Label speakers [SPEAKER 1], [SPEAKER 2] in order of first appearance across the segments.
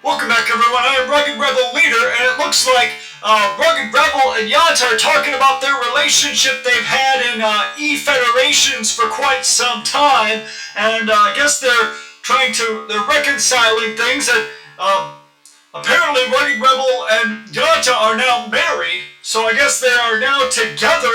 [SPEAKER 1] Welcome back, everyone. I am Rugged Rebel Leader, and it looks like Rugged Rebel and Yonta are talking about their relationship they've had in E-Federations for quite some time, and I guess they're reconciling things, and apparently Rugged Rebel and Yonta are now married, so I guess they are now together,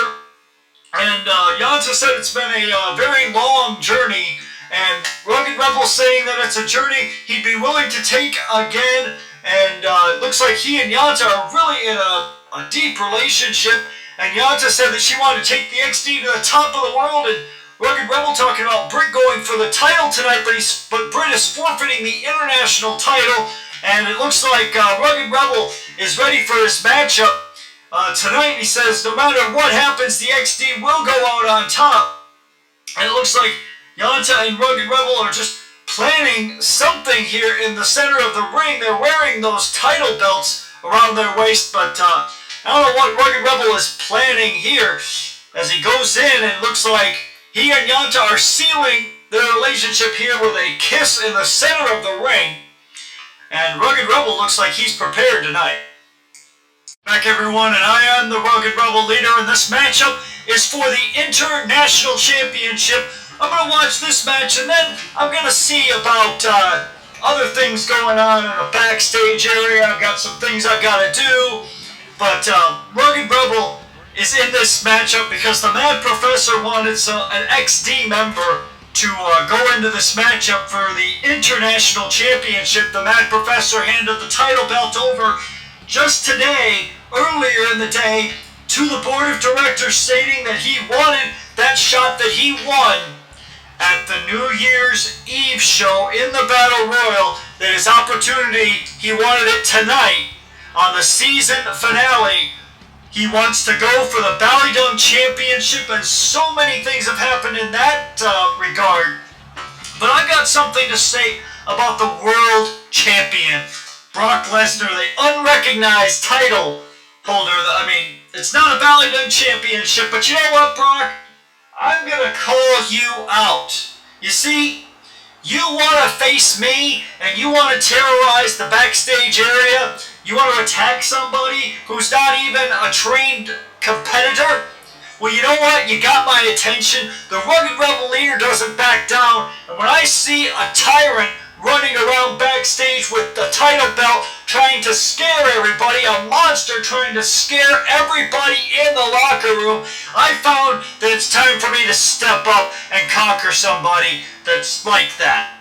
[SPEAKER 1] and Yonta said it's been a very long journey, and Rugged Rebel saying that it's a journey he'd be willing to take again, and it looks like he and Yonta are really in a deep relationship, and Yonta said that she wanted to take the XD to the top of the world, and Rugged Rebel talking about Britt going for the title tonight, but Britt is forfeiting the international title, and it looks like Rugged Rebel is ready for his matchup tonight. He says no matter what happens, the XD will go out on top, and it looks like Yonta and Rugged Rebel are just planning something here in the center of the ring. They're wearing those title belts around their waist, but I don't know what Rugged Rebel is planning here as he goes in, and it looks like he and Yonta are sealing their relationship here with a kiss in the center of the ring, and Rugged Rebel looks like he's prepared tonight. Back, everyone, and I am the Rugged Rebel Leader, and this matchup is for the International Championship. I'm going to watch this match, and then I'm going to see about other things going on in the backstage area. I've got some things I've got to do, but Rugged Rebel is in this matchup because the Mad Professor wanted an XD member to go into this matchup for the International Championship. The Mad Professor handed the title belt over just today, earlier in the day, to the board of directors, stating that he wanted that shot that he won at the New Year's Eve show in the Battle Royal, that his opportunity, he wanted it tonight on the season finale. He wants to go for the BallyDung Championship, and so many things have happened in that regard. But I've got something to say about the World Champion, Brock Lesnar, the unrecognized title holder. I mean, it's not a BallyDung Championship, but you know what, Brock? I'm going to call you out. You see, you want to face me and you want to terrorize the backstage area. You want to attack somebody who's not even a trained competitor. Well, you know what? You got my attention. The Rugged Rebel Leader doesn't back down. And when I see a tyrant running around backstage with the title belt trying to scare everybody, a monster trying to scare everybody in the locker room, I found that it's time for me to step up and conquer somebody that's like that.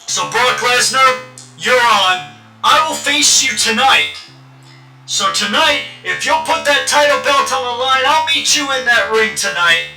[SPEAKER 1] So Brock Lesnar, you're on. I will face you tonight. So tonight, if you'll put that title belt on the line, I'll meet you in that ring tonight.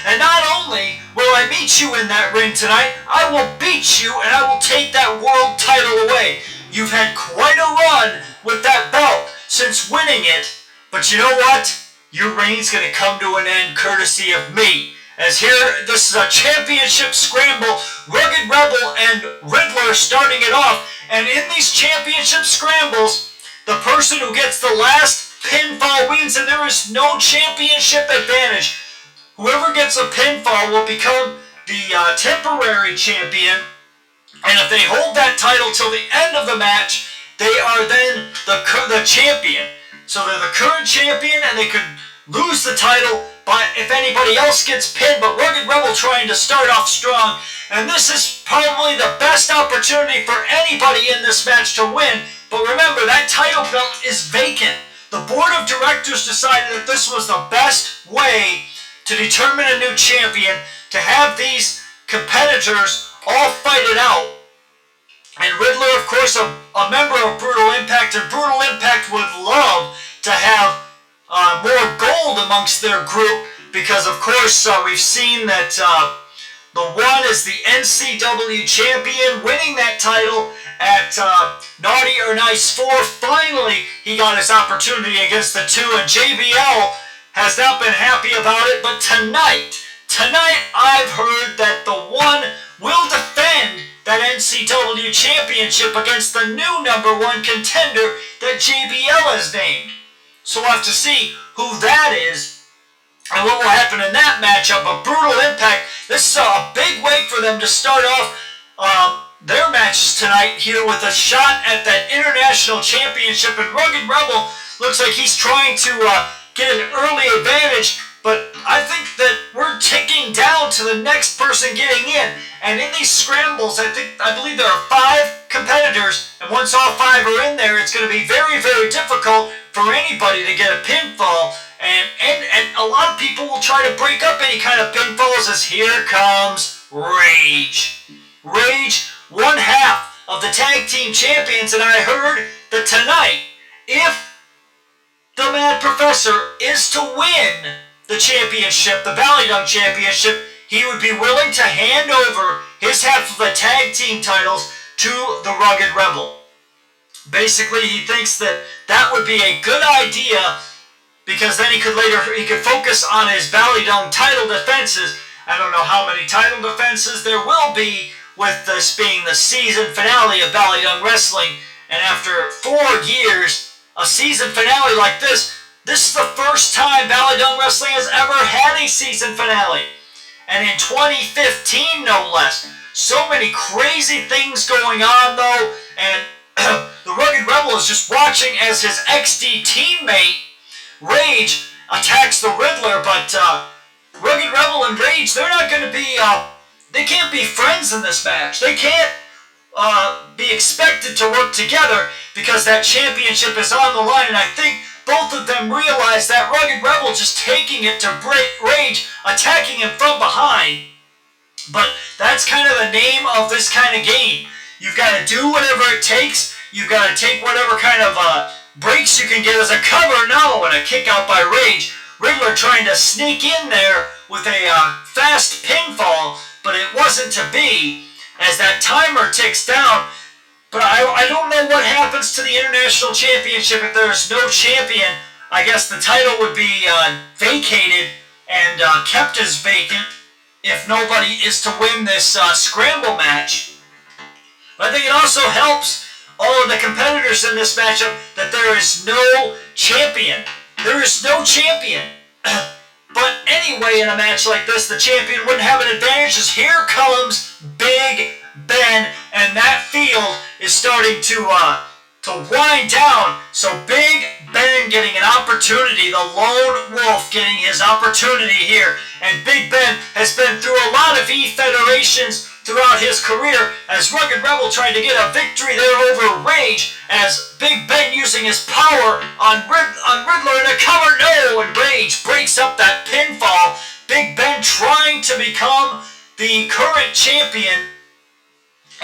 [SPEAKER 1] And not only will I meet you in that ring tonight, I will beat you and I will take that world title away. You've had quite a run with that belt since winning it, but you know what? Your reign's going to come to an end courtesy of me. As here, this is a championship scramble, Rugged Rebel and Riddler starting it off, and in these championship scrambles, the person who gets the last pinfall wins, and there is no championship advantage. Whoever gets a pinfall will become the temporary champion, and if they hold that title till the end of the match, they are then the champion. So they're the current champion, and they could lose the title if anybody else gets pinned, but Rugged Rebel trying to start off strong, and this is probably the best opportunity for anybody in this match to win. But remember, that title belt is vacant. The board of directors decided that this was the best way to determine a new champion, to have these competitors all fight it out. And Riddler, of course, a member of Brutal Impact, and Brutal Impact would love to have more gold amongst their group, because, of course, we've seen that the one is the NCW champion, winning that title at Naughty or Nice 4. Finally, he got his opportunity against the two, and JBL has not been happy about it, but tonight I've heard that the one will defend that NCW championship against the new #1 contender that JBL has named. So we'll have to see who that is and what will happen in that matchup. But Brutal Impact, this is a big way for them to start off their matches tonight here with a shot at that International Championship. And Rugged Rebel looks like he's trying to get an early advantage, but I think that we're ticking down to the next person getting in. And in these scrambles, I believe there are 5 competitors, and once all 5 are in there, it's going to be very, very difficult for anybody to get a pinfall. And a lot of people will try to break up any kind of pinfalls, as here comes Rage. Rage, one half of the tag team champions, and I heard that tonight, if the Mad Professor is to win the championship, the BallyDung Championship, he would be willing to hand over his half of the tag team titles to the Rugged Rebel. Basically, he thinks that that would be a good idea, because then he could focus on his BallyDung title defenses. I don't know how many title defenses there will be, with this being the season finale of BallyDung Wrestling. And after 4 years, a season finale like this is the first time BallyDung Wrestling has ever had a season finale. And in 2015, no less. So many crazy things going on, though, and the Rugged Rebel is just watching as his XD teammate, Rage, attacks the Riddler, but Rugged Rebel and Rage, they're not going to be, they can't be friends in this match. They can't be expected to work together, because that championship is on the line, and I think both of them realize that Rugged Rebel just taking it to Rage, attacking him from behind. But that's kind of the name of this kind of game. You've got to do whatever it takes. You've got to take whatever kind of breaks you can get as a cover. No, and a kick out by Rage. Riddler trying to sneak in there with a fast pinfall, but it wasn't to be, as that timer ticks down. But I don't know what happens to the International Championship if there's no champion. I guess the title would be vacated and kept as vacant if nobody is to win this scramble match. But I think it also helps all of the competitors in this matchup that there is no champion. There is no champion. But anyway, in a match like this, the champion wouldn't have an advantage, as here comes Big Ben, and that field is starting to wind down. So Big Ben getting an opportunity, the lone wolf getting his opportunity here. And Big Ben has been through a lot of E-Federations throughout his career, as Rugged Rebel tried to get a victory there over Rage, as Big Ben using his power on Riddler in a cover. No, and Rage breaks up that pinfall. Big Ben trying to become the current champion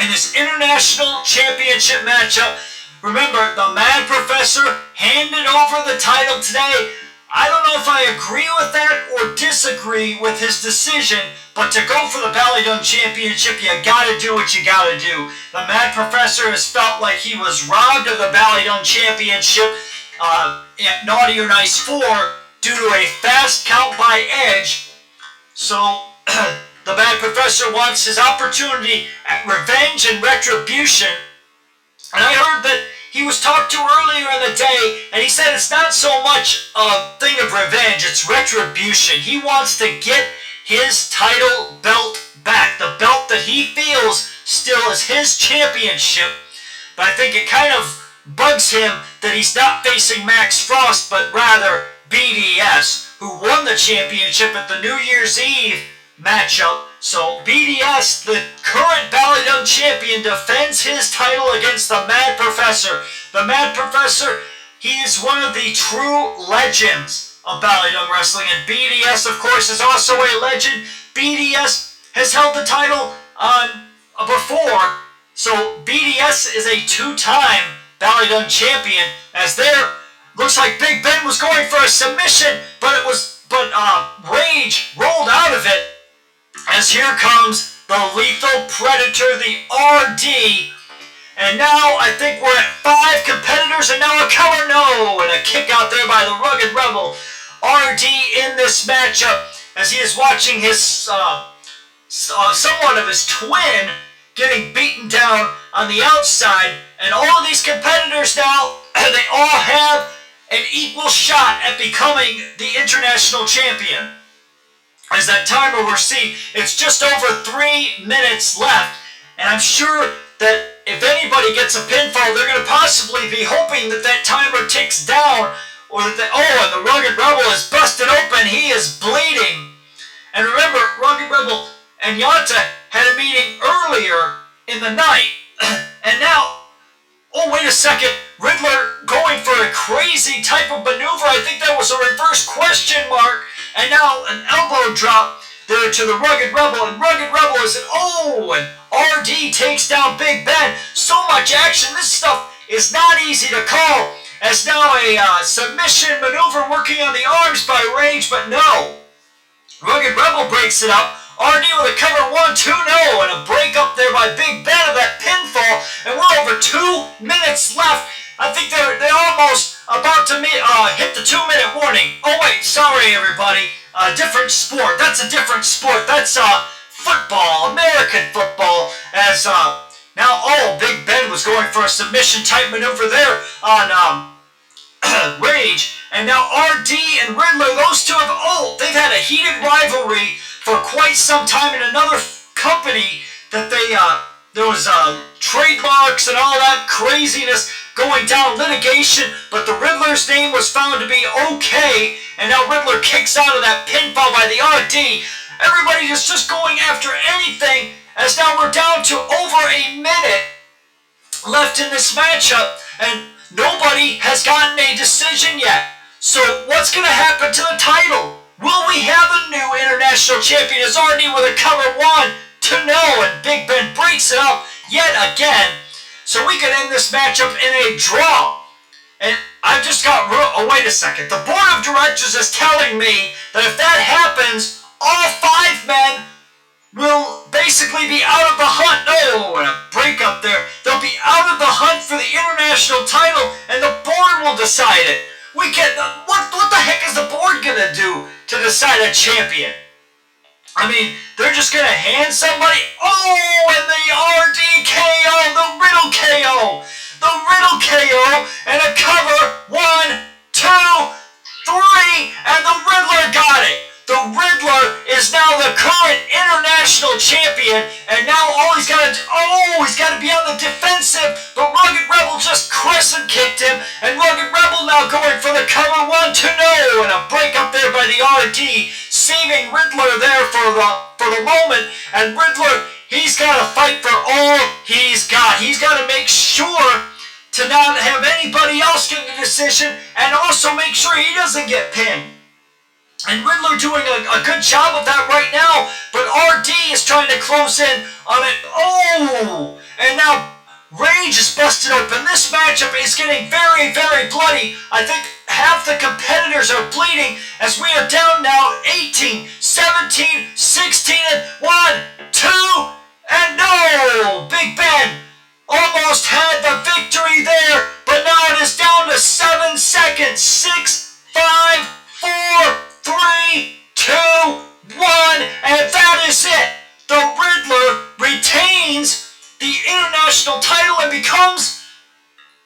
[SPEAKER 1] in this International Championship matchup. Remember, the Mad Professor handed over the title today. I don't know if I agree with that or disagree with his decision, but to go for the BallyDung Championship, you gotta do what you gotta do. The Mad Professor has felt like he was robbed of the BallyDung Championship at Naughty or Nice 4 due to a fast count by Edge. So the Mad Professor wants his opportunity at revenge and retribution. And I heard that he was talked to earlier in the day, and he said it's not so much a thing of revenge, it's retribution. He wants to get his title belt back, the belt that he feels still is his championship. But I think it kind of bugs him that he's not facing Max Frost, but rather BDS, who won the championship at the New Year's Eve matchup. So BDS, the current BallyDung champion, defends his title against the Mad Professor. The Mad Professor, he is one of the true legends of BallyDung Wrestling, and BDS, of course, is also a legend. BDS has held the title before, so BDS is a 2-time BallyDung champion. As there, looks like Big Ben was going for a submission, but Rage rolled out of it. As here comes the Lethal Predator, the RD. And now I think we're at 5 competitors, and now a cover, no, and a kick out there by the Rugged Rebel. RD in this matchup, as he is watching his somewhat of his twin getting beaten down on the outside. And all of these competitors now, they all have an equal shot at becoming the International Champion. As that timer will see, it's just over 3 minutes left, and I'm sure that if anybody gets a pinfall, they're going to possibly be hoping that that timer ticks down, or that, and the Rugged Rebel is busted open, he is bleeding. And remember, Rugged Rebel and Yonta had a meeting earlier in the night, and now, oh wait a second, Riddler going for a crazy type of maneuver. I think that was a reverse question mark, and now an elbow drop there to the Rugged Rebel, and Rugged Rebel is and RD takes down Big Ben. So much action, this stuff is not easy to call, as now a submission maneuver working on the arms by Rage, but no. Rugged Rebel breaks it up. RD with a cover 1-2-0 and a break up there by Big Ben of that pinfall, and we're over 2 minutes left. I think they're almost about to hit the 2-minute warning. Oh wait, sorry everybody, different sport. That's a different sport. That's football, American football. As now, Big Ben was going for a submission type maneuver there on Rage, and now RD and Riddler, those two they've had a heated rivalry for quite some time in another company that there was trademarks and all that craziness going down, litigation, but the Riddler's name was found to be okay, and now Riddler kicks out of that pinfall by the RD. Everybody is just going after anything, as now we're down to over a minute left in this matchup, and nobody has gotten a decision yet. So what's going to happen to the title? Will we have a new International Champion? Is RD with a cover 1-0, and Big Ben breaks it up yet again. So we could end this matchup in a draw. And I've just got, wait a second. The board of directors is telling me that if that happens, all 5 men will basically be out of the hunt. And a break up there. They'll be out of the hunt for the international title, and the board will decide it. We can, what the heck is the board gonna do to decide a champion? I mean, they're just gonna hand somebody, and the RDKO, the Riddle KO, and a cover 1, 2, 3, and the Riddler got it. The Riddler is now the current international champion, and now he's got to be on the defensive, but Rugged Rebel just crescent kicked him, and Rugged Rebel now going for the cover 1-0, and a break up there by the RD, saving Riddler there for the moment, and Riddler, he's got to fight for all he's got. He's got to make sure to not have anybody else get the decision, and also make sure he doesn't get pinned. And Riddler doing a good job of that right now, but RD is trying to close in on it. And now Rage is busted open. This matchup is getting very, very bloody. I think half the competitors are bleeding as we are down now 18, 17, 16, and 1, 2, and no! Big Ben almost had the victory there, but now it is down to 7 seconds. 6, 5, 4, 3, 2, 1, and that is it. The Riddler retains the international title and becomes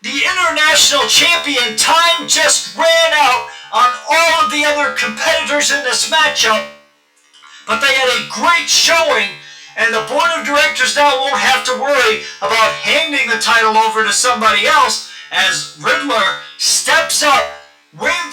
[SPEAKER 1] the international champion. Time just ran out on all of the other competitors in this matchup, but they had a great showing, and the board of directors now won't have to worry about handing the title over to somebody else, as Riddler steps up,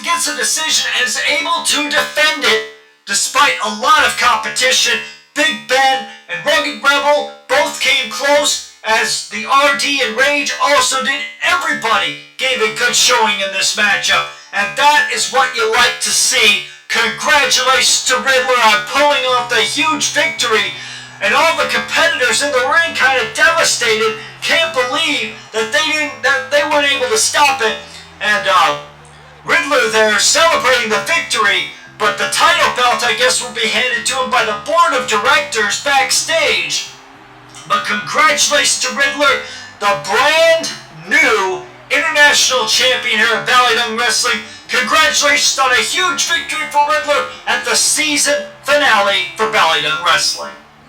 [SPEAKER 1] gets a decision, and is able to defend it despite a lot of competition. Big Ben and Rugged Rebel both came close, as the RD and Rage also did. Everybody gave a good showing in this matchup, and that is what you like to see. Congratulations to Riddler on pulling off the huge victory, and all the competitors in the ring kind of devastated, can't believe that they weren't able to stop it, and Riddler there celebrating the victory, but the title belt, I guess, will be handed to him by the board of directors backstage. But congratulations to Riddler, the brand new international champion here at BallyDung Wrestling. Congratulations on a huge victory for Riddler at the season finale for BallyDung Wrestling.